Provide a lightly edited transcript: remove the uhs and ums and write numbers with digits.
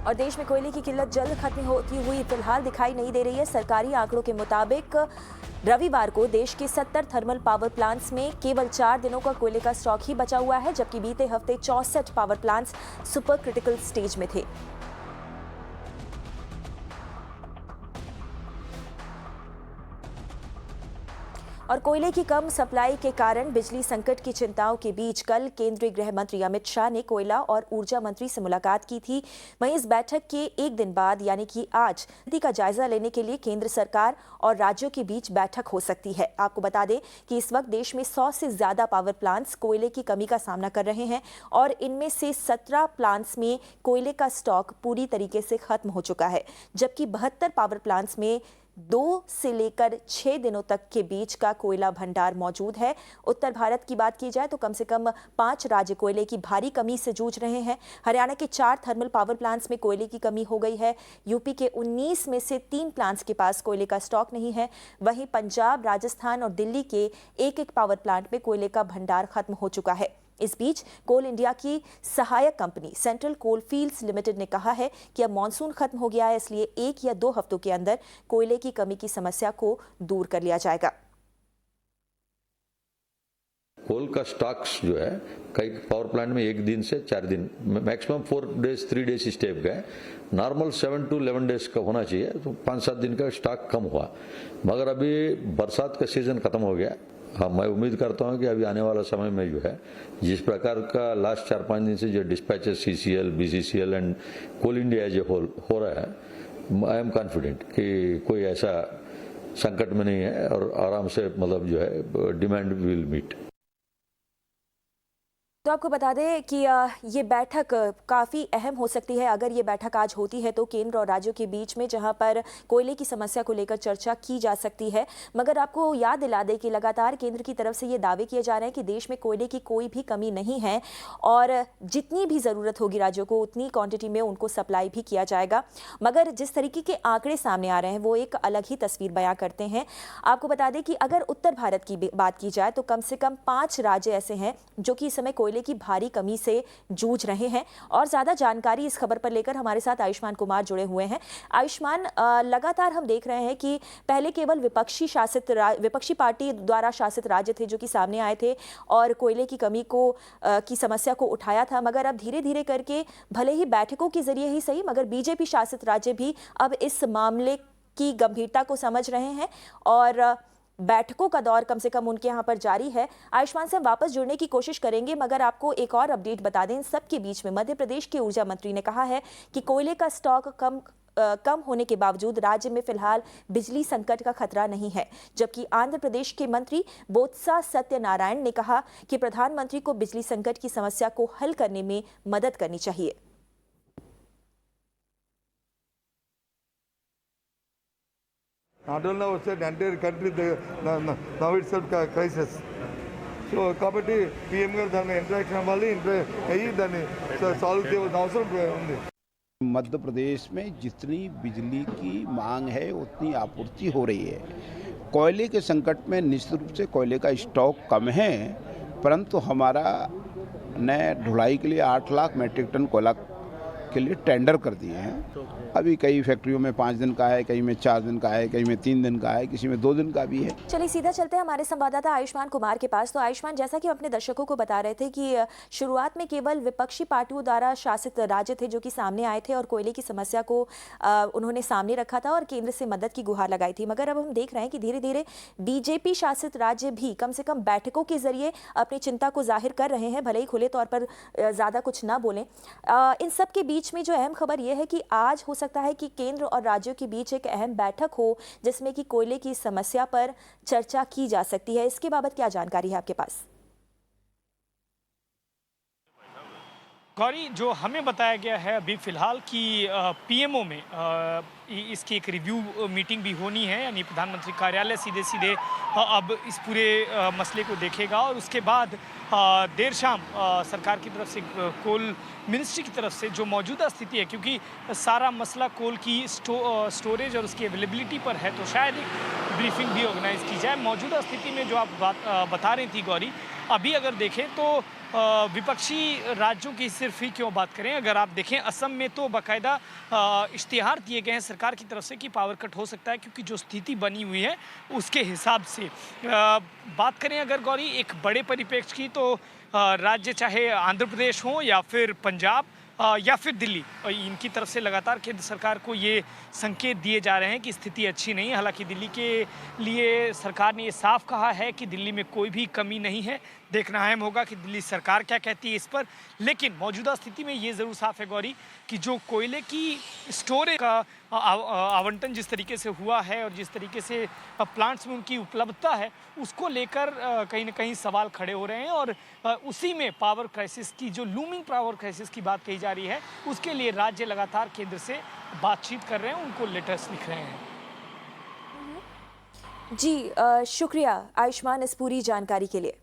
और देश में कोयले की किल्लत जल्द खत्म होती हुई फिलहाल दिखाई नहीं दे रही है। सरकारी आंकड़ों के मुताबिक रविवार को देश के 70 थर्मल पावर प्लांट्स में केवल 4 दिनों का कोयले का स्टॉक ही बचा हुआ है, जबकि बीते हफ्ते 64 power plants super critical stage में थे। और कोयले की कम सप्लाई के कारण बिजली संकट की चिंताओं के बीच कल केंद्रीय गृह मंत्री अमित शाह ने कोयला और ऊर्जा मंत्री से मुलाकात की थी। वहीं इस बैठक के एक दिन बाद यानी कि आज स्थिति का जायजा लेने के लिए केंद्र सरकार और राज्यों के बीच बैठक हो सकती है। आपको बता दें कि इस वक्त देश में 100 से ज्यादा पावर प्लांट्स कोयले की कमी का सामना कर रहे हैं और इनमें से 17 प्लांट्स में कोयले का स्टॉक पूरी तरीके से खत्म हो चुका है, जबकि 72 पावर प्लांट्स में 2 से लेकर 6 दिनों तक के बीच का कोयला भंडार मौजूद है। उत्तर भारत की बात की जाए तो कम से कम 5 राज्य कोयले की भारी कमी से जूझ रहे हैं। हरियाणा के 4 थर्मल पावर प्लांट्स में कोयले की कमी हो गई है। यूपी के 19 में से 3 प्लांट्स के पास कोयले का स्टॉक नहीं है। वहीं पंजाब, राजस्थान और दिल्ली के एक पावर प्लांट में कोयले का भंडार खत्म हो चुका है। इस बीच कोल इंडिया की सहायक company Central Coalfields Limited ने कहा है कि अब मॉनसून खत्म हो गया है, इसलिए 1 या 2 हफ्तों के अंदर कोयले की कमी की समस्या को दूर कर लिया जाएगा। कोल का स्टॉक्स जो है कई पावर प्लांट में 1 दिन से 4 दिन, मैक्सिमम 4 डेज 3 डेज इस टाइप का है। नॉर्मल 7 to 11 डेज का होना चाहिए, तो 5-7 दिन का स्टॉक कम हुआ। मगर अभी बरसात का सीजन खत्म हो गया। हाँ, मैं उम्मीद करता हूं कि अभी आने वाला समय में जो है जिस प्रकार का लास्ट 4-5 दिन से जो dispatches CCL, BCCL and Coal India as a whole हो रहा है, आई एम कॉन्फिडेंट कि कोई ऐसा संकट में नहीं है और आराम से मतलब जो है डिमांड विल मीट। तो आपको बता दें कि ये बैठक काफ़ी अहम हो सकती है। अगर ये बैठक आज होती है तो केंद्र और राज्यों के बीच में, जहां पर कोयले की समस्या को लेकर चर्चा की जा सकती है। मगर आपको याद दिला दें कि लगातार केंद्र की तरफ से ये दावे किए जा रहे हैं कि देश में कोयले की कोई भी कमी नहीं है और जितनी भी ज़रूरत होगी राज्यों को उतनी क्वांटिटी में उनको सप्लाई भी किया जाएगा। मगर जिस तरीके के आंकड़े सामने आ रहे हैं वो एक अलग ही तस्वीर बयां करते हैं। आपको बता दें कि अगर उत्तर भारत की बात की जाए तो कम से कम 5 राज्य ऐसे हैं जो कि इस समय कोयले की भारी कमी से जूझ रहे हैं। और ज्यादा जानकारी इस खबर पर लेकर हमारे साथ आयुष्मान कुमार जुड़े हुए हैं। आयुष्मान, लगातार हम देख रहे हैं कि पहले केवल विपक्षी पार्टी द्वारा शासित राज्य थे जो कि सामने आए थे और कोयले की कमी की समस्या को उठाया था, मगर अब धीरे धीरे करके भले ही बैठकों के जरिए ही सही मगर बीजेपी शासित राज्य भी अब इस मामले की गंभीरता को समझ रहे हैं और बैठकों का दौर कम से कम उनके यहाँ पर जारी है। आयुष्मान से हम वापस जुड़ने की कोशिश करेंगे, मगर आपको एक और अपडेट बता दें। इन सबके बीच में मध्य प्रदेश के ऊर्जा मंत्री ने कहा है कि कोयले का स्टॉक कम होने के बावजूद राज्य में फिलहाल बिजली संकट का खतरा नहीं है, जबकि आंध्र प्रदेश के मंत्री बोत्सा सत्यनारायण ने कहा कि प्रधानमंत्री को बिजली संकट की समस्या को हल करने में मदद करनी चाहिए। Not only outside, entire country now itself crisis. So కాబట్టి PM గారు దాన్ని ఇంటరాక్షన్ అవ్వాలి, అయ్యి దాన్ని సాల్వ్ చేయవలసిన అవసరం ఉంది। मध्य प्रदेश में जितनी बिजली की मांग है उतनी आपूर्ति हो रही है। कोयले के संकट में निश्चित रूप से कोयले का स्टॉक कम है, परंतु हमारा ने ढुलाई के लिए 8 लाख मेट्रिक टन कोयला के लिए टेंडर कर दिए हैं। अभी कई फैक्ट्रियों में 5 दिन का है, कहीं में 4 दिन का है, कहीं में 3 दिन का है, किसी में 2 दिन का भी है। चलिए सीधा चलते हैं हमारे संवाददाता आयुष्मान कुमार के पास। तो आयुष्मान, जैसा कि हम अपने दर्शकों को बता रहे थे कि शुरुआत में केवल विपक्षी पार्टियों द्वारा शासित राज्य थे जो कि सामने आए थे और कोयले की समस्या को उन्होंने सामने रखा था और केंद्र से मदद की गुहार लगाई थी। मगर अब हम देख रहे हैं कि धीरे धीरे बीजेपी शासित राज्य भी कम से कम बैठकों के जरिए अपनी चिंता को जाहिर कर रहे हैं, भले ही खुले तौर पर ज्यादा कुछ ना बोलें। इन सब के बीच में जो अहम खबर यह है कि आज हो सकता है कि केंद्र और राज्यों के बीच एक अहम बैठक हो जिसमें कि कोयले की समस्या पर चर्चा की जा सकती है। इसके बाबत क्या जानकारी है आपके पास? गौरी, जो हमें बताया गया है अभी फिलहाल कि पीएमओ में इसकी एक रिव्यू मीटिंग भी होनी है, यानी प्रधानमंत्री कार्यालय सीधे सीधे अब इस पूरे मसले को देखेगा और उसके बाद देर शाम सरकार की तरफ से कोल मिनिस्ट्री की तरफ से जो मौजूदा स्थिति है, क्योंकि सारा मसला कोल की स्टोरेज और उसकी अवेलेबिलिटी पर है, तो शायद एक ब्रीफिंग भी ऑर्गेनाइज की जाए। मौजूदा स्थिति में जो आप बता रही थी गौरी, अभी अगर देखें तो विपक्षी राज्यों की सिर्फ ही क्यों बात करें, अगर आप देखें असम में तो बाकायदा इश्तिहार दिए गए हैं सरकार की तरफ से कि पावर कट हो सकता है, क्योंकि जो स्थिति बनी हुई है उसके हिसाब से बात करें अगर गौरी एक बड़े परिप्रेक्ष्य की, तो राज्य चाहे आंध्र प्रदेश हो या फिर पंजाब या फिर दिल्ली, इनकी तरफ से लगातार केंद्र सरकार को ये संकेत दिए जा रहे हैं कि स्थिति अच्छी नहीं है। हालांकि दिल्ली के लिए सरकार ने ये साफ कहा है कि दिल्ली में कोई भी कमी नहीं है। देखना अहम होगा कि दिल्ली सरकार क्या कहती है इस पर, लेकिन मौजूदा स्थिति में ये ज़रूर साफ है गौरी कि जो कोयले की स्टोरेज का आवंटन जिस तरीके से हुआ है और जिस तरीके से प्लांट्स में उनकी उपलब्धता है, उसको लेकर कहीं ना कहीं सवाल खड़े हो रहे हैं और उसी में पावर क्राइसिस की, जो लूमिंग पावर क्राइसिस की बात कही जा रही है, उसके लिए राज्य लगातार केंद्र से बातचीत कर रहे हैं, उनको लेटर्स लिख रहे हैं। जी शुक्रिया आयुष्मान इस पूरी जानकारी के लिए।